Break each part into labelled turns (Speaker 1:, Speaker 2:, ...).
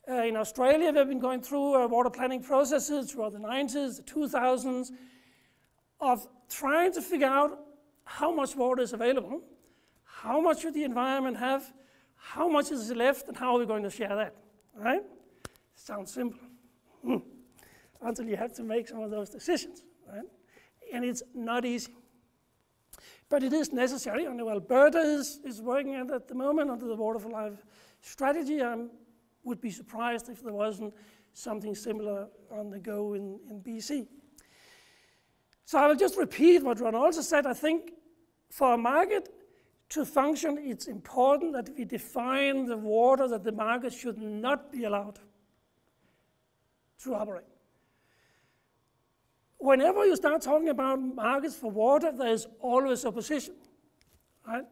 Speaker 1: In Australia, we've been going through water planning processes throughout the 90s, the 2000s, of trying to figure out how much water is available, how much should the environment have, how much is left, and how are we going to share that, right? Sounds simple, until you have to make some of those decisions, right? And it's not easy. But it is necessary. I know Alberta is working at the moment under the Water for Life strategy. I would be surprised if there wasn't something similar on the go in BC. So I will just repeat what Ron also said. I think for a market to function, it's important that we define the water that the market should not be allowed to operate. Whenever you start talking about markets for water, there is always opposition, right?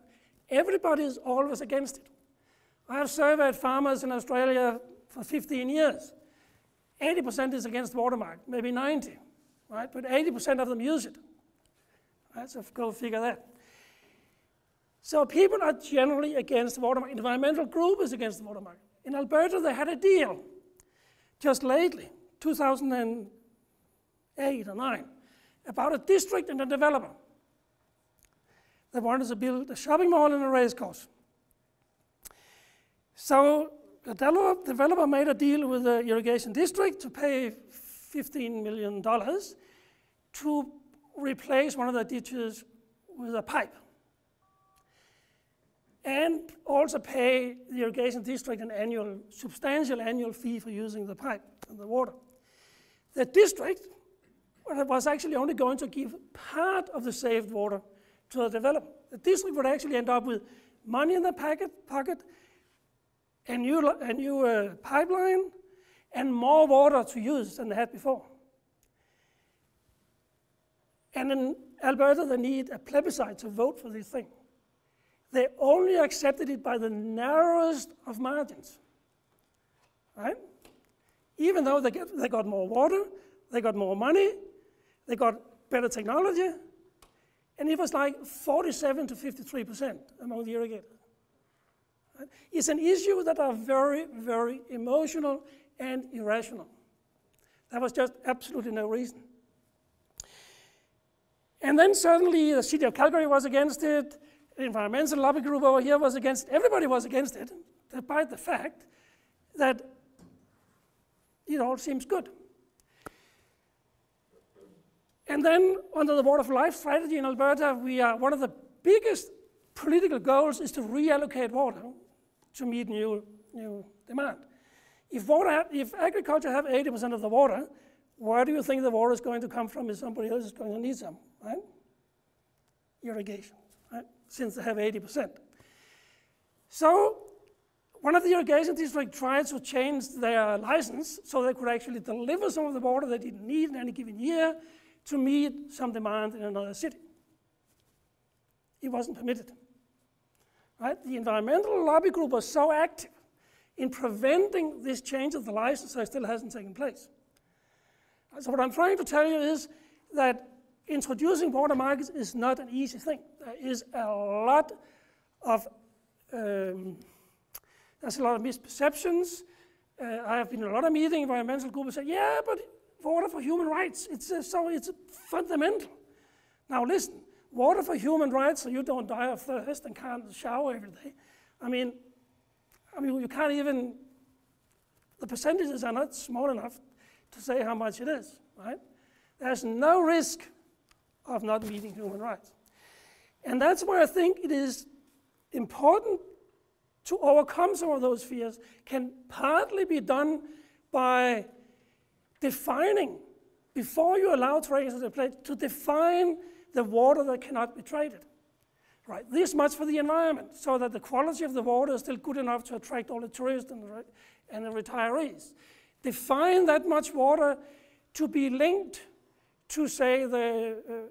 Speaker 1: Everybody is always against it. I have surveyed farmers in Australia for 15 years. 80% is against water market, maybe 90, right? But 80% of them use it, right? So go figure that. So people are generally against the water market. Environmental group is against the water market. In Alberta, they had a deal just lately, 2008 or 9, about a district and a developer. They wanted to build a shopping mall and a race course. So the developer made a deal with the irrigation district to pay $15 million to replace one of the ditches with a pipe, and also pay the irrigation district an substantial annual fee for using the pipe and the water. The district was actually only going to give part of the saved water to the developer. The district would actually end up with money in the pocket, a new pipeline, and more water to use than they had before. And in Alberta, they need a plebiscite to vote for this thing. They only accepted it by the narrowest of margins, right? Even though they got more water, they got more money, they got better technology, and it was like 47 to 53% among the irrigators. Right? It's an issue that are very, very emotional and irrational. There was just absolutely no reason. And then suddenly the city of Calgary was against it, the environmental lobby group over here was against it, everybody was against it, despite the fact that it all seems good. And then under the Water for Life strategy in Alberta, one of the biggest political goals is to reallocate water to meet new demand. If agriculture have 80% of the water, where do you think the water is going to come from if somebody else is going to need some, right? Irrigation, right? Since they have 80%. So one of the irrigation districts tried to change their license so they could actually deliver some of the water they didn't need in any given year to meet some demand in another city. It wasn't permitted. Right? The environmental lobby group was so active in preventing this change of the license that it still hasn't taken place. So what I'm trying to tell you is that introducing water markets is not an easy thing. There is a lot of misperceptions. I have been in a lot of meetings, environmental groups say, yeah, but water for human rights, it's fundamental. Now listen, water for human rights so you don't die of thirst and can't shower every day. I mean, you can't even, the percentages are not small enough to say how much it is, right? There's no risk of not meeting human rights. And that's why I think it is important to overcome some of those fears, can partly be done by defining, before you allow trade to play, to define the water that cannot be traded. Right, this much for the environment, so that the quality of the water is still good enough to attract all the tourists and the retirees. Define that much water to be linked to, say, the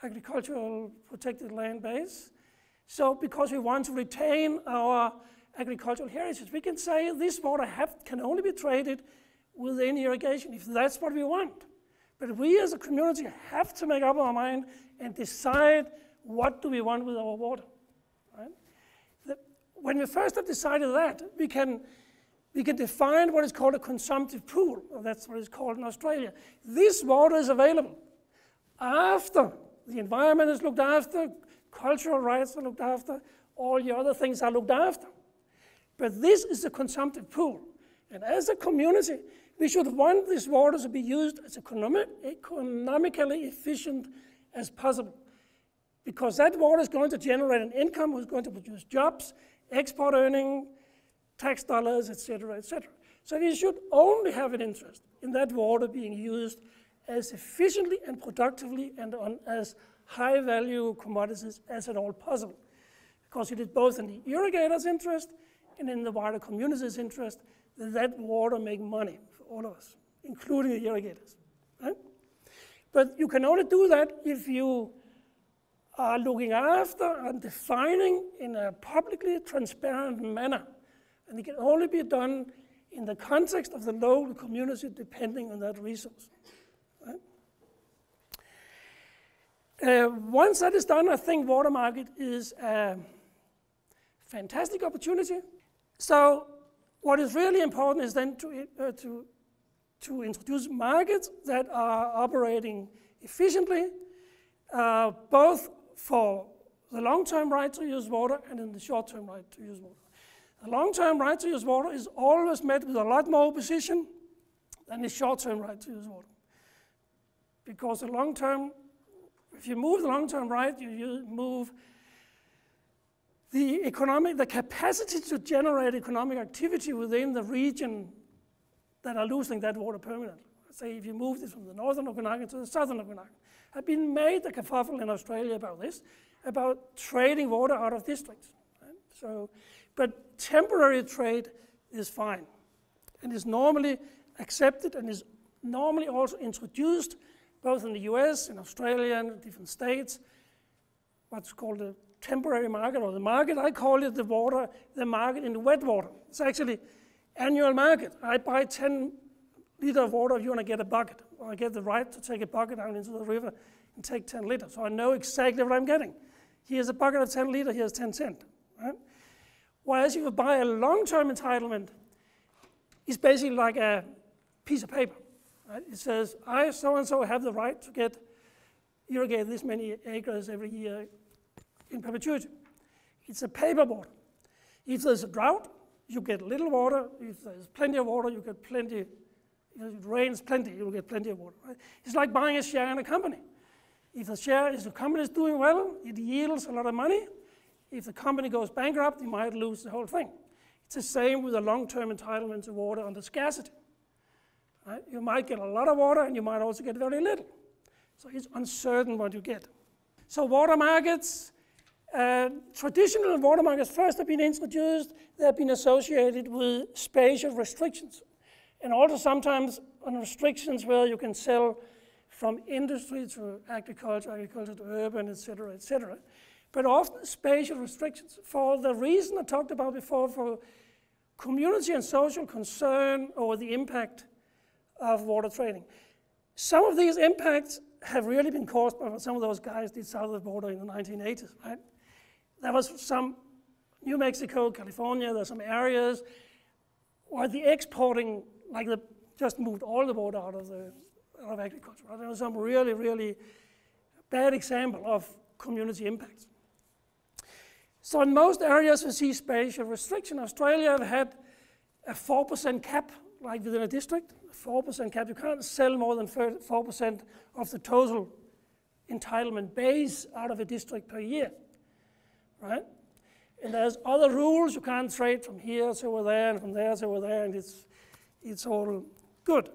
Speaker 1: agricultural protected land base. So because we want to retain our agricultural heritage, we can say this water can only be traded within irrigation, if that's what we want. But we as a community have to make up our mind and decide what do we want with our water. Right? When we first have decided that, we can we can define what is called a consumptive pool, or that's what it's called in Australia. This water is available after the environment is looked after, cultural rights are looked after, all the other things are looked after. But this is a consumptive pool. And as a community, we should want this water to be used as economically efficient as possible. Because that water is going to generate an income, who's going to produce jobs, export earning, tax dollars, etc., etc. So we should only have an interest in that water being used as efficiently and productively and on as high-value commodities as at all possible. Because it is both in the irrigator's interest and in the wider community's interest that that water make money for all of us, including the irrigators. Right? But you can only do that if you are looking after and defining in a publicly transparent manner. And it can only be done in the context of the local community depending on that resource. Right? Once that is done, I think water market is a fantastic opportunity. So what is really important is then to introduce markets that are operating efficiently, both for the long-term right to use water and in the short-term right to use water. The long-term right to use water is always met with a lot more opposition than the short-term right to use water. Because the long-term, if you move the long-term right, you move the capacity to generate economic activity within the region that are losing that water permanently. Say if you move this from the northern Okanagan to the southern Okanagan. Have been made a kerfuffle in Australia about this, about trading water out of districts. Right? So, but temporary trade is fine, and is normally accepted and is normally also introduced both in the US, in Australia, and different states, what's called a temporary market, or the market, I call it the market in the wet water. It's actually annual market. I buy 10 liters of water if you want to get a bucket, or I get the right to take a bucket out into the river and take 10 liters. So I know exactly what I'm getting. Here's a bucket of 10 liters, here's 10 cents. Right? Whereas if you buy a long-term entitlement, it's basically like a piece of paper. Right? It says, I so-and-so have the right to irrigate this many acres every year in perpetuity. It's a paper water. If there's a drought, you get little water. If there's plenty of water, you get plenty. If it rains plenty, you'll get plenty of water. Right? It's like buying a share in a company. If the company is doing well, it yields a lot of money. If the company goes bankrupt, you might lose the whole thing. It's the same with a long-term entitlement to water under scarcity. Right? You might get a lot of water, and you might also get very little. So it's uncertain what you get. So water markets, traditional water markets first have been introduced. They have been associated with spatial restrictions, and also sometimes on restrictions where you can sell from industry to agriculture, agriculture to urban, etc., etc. But often spatial restrictions for the reason I talked about before, for community and social concern over the impact of water trading. Some of these impacts have really been caused by what some of those guys did south of the border in the 1980s, right? There was some New Mexico, California, there's some areas where the exporting, like just moved all the water out of agriculture. Right? There was some really, really bad example of community impacts. So in most areas we see spatial restriction. Australia have had a 4% cap, like within a district, 4% cap. You can't sell more than 4% of the total entitlement base out of a district per year, right? And there's other rules. You can't trade from here to over there and from there to over there, and it's all good.